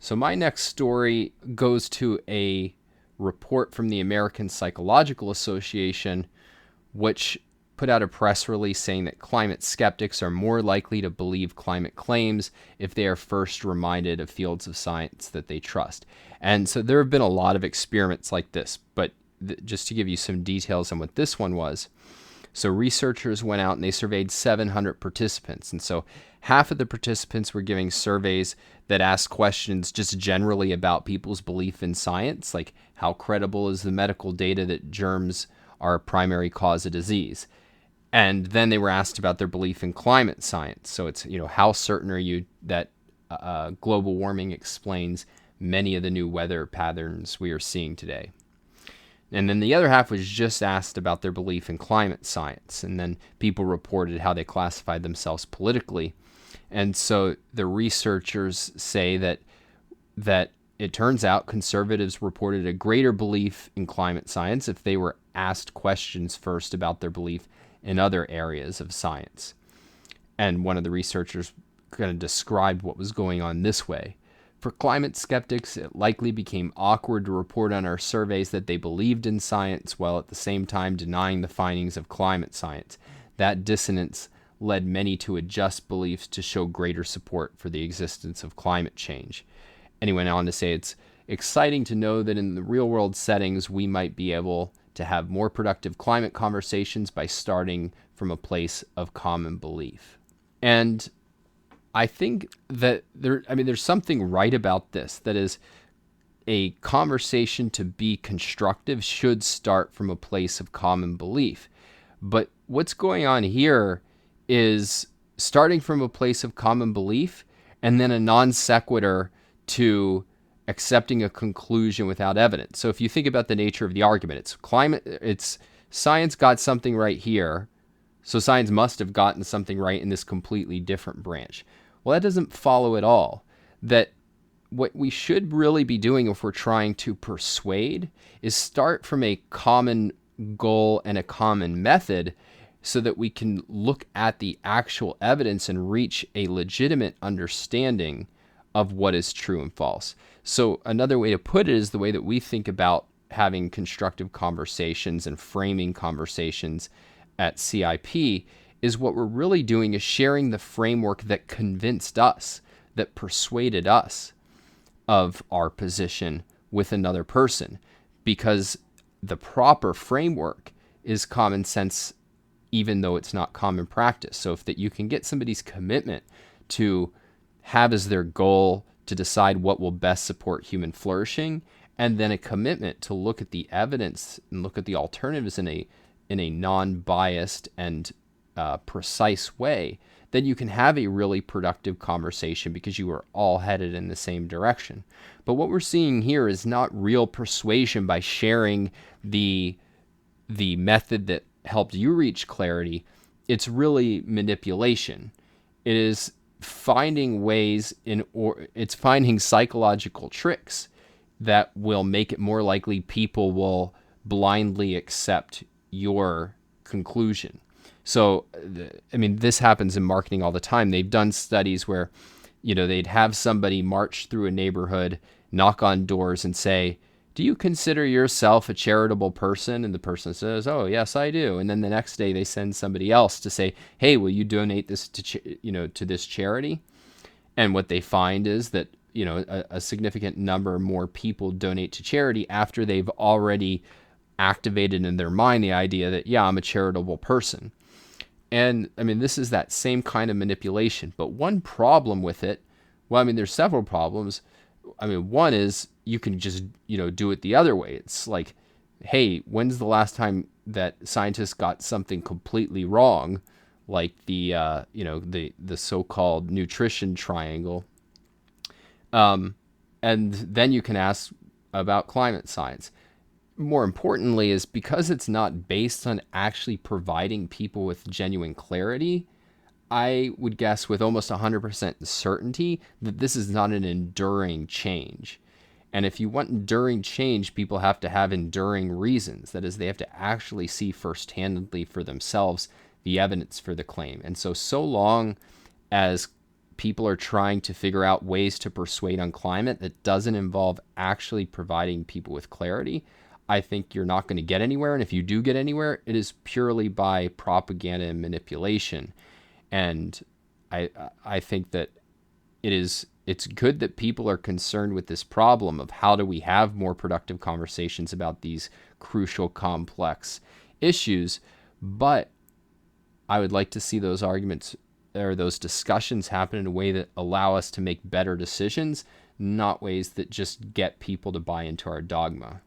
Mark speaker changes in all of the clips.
Speaker 1: So my next story goes to a report from the American Psychological Association, which put out a press release saying that climate skeptics are more likely to believe climate claims if they are first reminded of fields of science that they trust. And so there have been a lot of experiments like this, but just to give you some details on what this one was. So researchers went out and they surveyed 700 participants. And so half of the participants were giving surveys that asked questions just generally about people's belief in science, like how credible is the medical data that germs are a primary cause of disease. And then they were asked about their belief in climate science. So it's, how certain are you that global warming explains many of the new weather patterns we are seeing today? And then the other half was just asked about their belief in climate science. And then people reported how they classified themselves politically. And so the researchers say that it turns out conservatives reported a greater belief in climate science if they were asked questions first about their belief in other areas of science. And one of the researchers kind of described what was going on this way. For climate skeptics, it likely became awkward to report on our surveys that they believed in science while at the same time denying the findings of climate science. That dissonance led many to adjust beliefs to show greater support for the existence of climate change. And he went on to say it's exciting to know that in the real-world settings, we might be able to have more productive climate conversations by starting from a place of common belief. And I think that there's something right about this. That is, a conversation to be constructive should start from a place of common belief. But what's going on here is starting from a place of common belief and then a non sequitur to accepting a conclusion without evidence. So if you think about the nature of the argument, it's science got something right here, so science must have gotten something right in this completely different branch. Well, that doesn't follow at all. That what we should really be doing if we're trying to persuade is start from a common goal and a common method so that we can look at the actual evidence and reach a legitimate understanding of what is true and false. So another way to put it is the way that we think about having constructive conversations and framing conversations at CIP is what we're really doing is sharing the framework that convinced us, that persuaded us of our position with another person, because the proper framework is common sense, even though it's not common practice. So if that you can get somebody's commitment to have as their goal to decide what will best support human flourishing, and then a commitment to look at the evidence and look at the alternatives in a non-biased and precise way, then you can have a really productive conversation because you are all headed in the same direction. But what we're seeing here is not real persuasion by sharing the method that helped you reach clarity. It's really manipulation. It is finding ways it's finding psychological tricks that will make it more likely people will blindly accept your conclusion. So, this happens in marketing all the time. They've done studies where, they'd have somebody march through a neighborhood, knock on doors and say, "Do you consider yourself a charitable person?" And the person says, "Oh, yes, I do." And then the next day they send somebody else to say, "Hey, will you donate this to this charity?" And what they find is that, a significant number more people donate to charity after they've already activated in their mind the idea that, yeah, I'm a charitable person. And this is that same kind of manipulation. But one problem with it, there's several problems. One is you can just, do it the other way. It's like, hey, when's the last time that scientists got something completely wrong, like the so-called nutrition triangle? And then you can ask about climate science. More importantly is because it's not based on actually providing people with genuine clarity, I would guess with almost 100% certainty that this is not an enduring change. And if you want enduring change, people have to have enduring reasons. That is, they have to actually see first-handedly for themselves the evidence for the claim. And so long as people are trying to figure out ways to persuade on climate that doesn't involve actually providing people with clarity, I think you're not going to get anywhere. And if you do get anywhere, it is purely by propaganda and manipulation. And I think that it's good that people are concerned with this problem of how do we have more productive conversations about these crucial, complex issues. But I would like to see those arguments or those discussions happen in a way that allow us to make better decisions, not ways that just get people to buy into our dogma.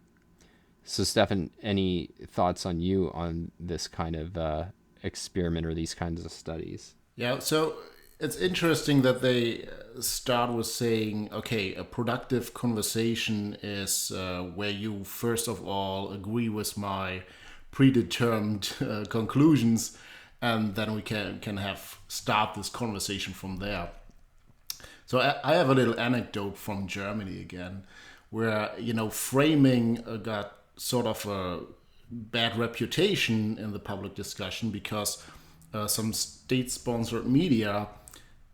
Speaker 1: So, Steffen, any thoughts on you on this kind of experiment or these kinds of studies?
Speaker 2: Yeah, so it's interesting that they start with saying, okay, a productive conversation is where you first of all agree with my predetermined conclusions, and then we can have start this conversation from there. So I have a little anecdote from Germany again, where framing got sort of a bad reputation in the public discussion because some state-sponsored media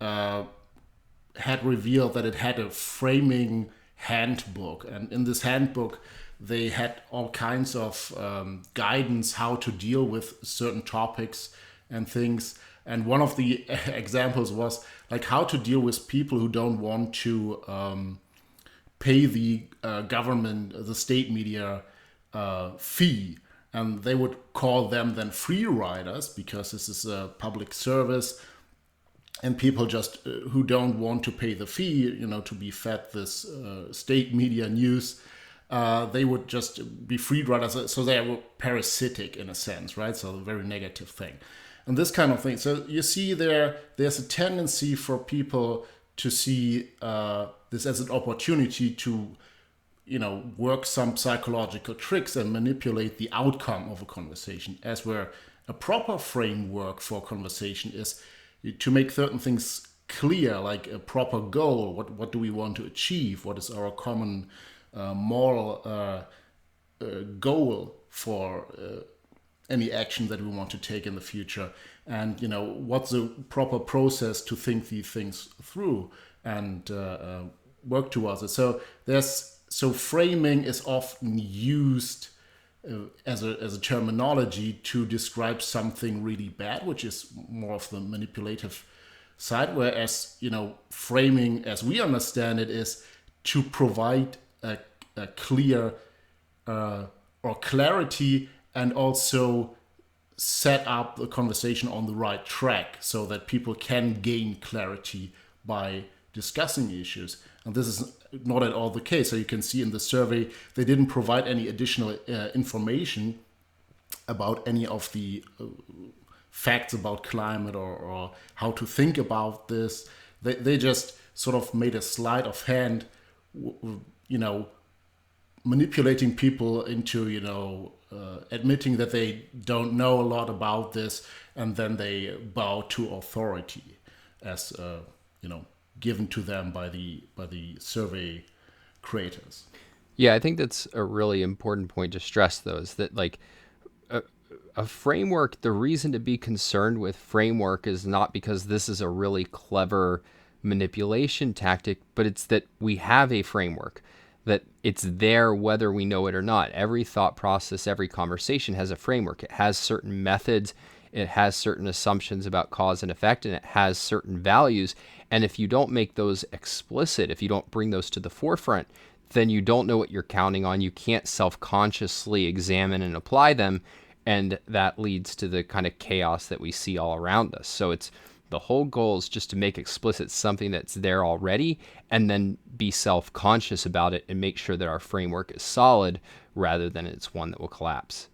Speaker 2: had revealed that it had a framing handbook, and in this handbook they had all kinds of guidance how to deal with certain topics and things. And one of the examples was like how to deal with people who don't want to pay the government, the state media fee. And they would call them then free riders because this is a public service. And people just who don't want to pay the fee, to be fed this state media news, they would just be free riders. So they were parasitic in a sense, right? So a very negative thing. And this kind of thing. So you see there's a tendency for people to see this as an opportunity to, work some psychological tricks and manipulate the outcome of a conversation, as where a proper framework for conversation is to make certain things clear, like a proper goal. What do we want to achieve? What is our common moral goal for any action that we want to take in the future, and what's the proper process to think these things through and work towards it. So framing is often used as a terminology to describe something really bad, which is more of the manipulative side, whereas framing as we understand it is to provide a clear or clarity, and also set up the conversation on the right track so that people can gain clarity by discussing issues. And this is not at all the case. So you can see in the survey, they didn't provide any additional information about any of the facts about climate or how to think about this. They just sort of made a sleight of hand, manipulating people into, admitting that they don't know a lot about this, and then they bow to authority as, given to them by the survey creators.
Speaker 1: Yeah, I think that's a really important point to stress, though, is that like a framework, the reason to be concerned with framework is not because this is a really clever manipulation tactic, but it's that we have a framework, that it's there whether we know it or not. Every thought process, every conversation has a framework. It has certain methods, it has certain assumptions about cause and effect, and it has certain values. And if you don't make those explicit, if you don't bring those to the forefront, then you don't know what you're counting on. You can't self-consciously examine and apply them, and that leads to the kind of chaos that we see all around us. So it's the whole goal is just to make explicit something that's there already, and then be self-conscious about it and make sure that our framework is solid rather than it's one that will collapse.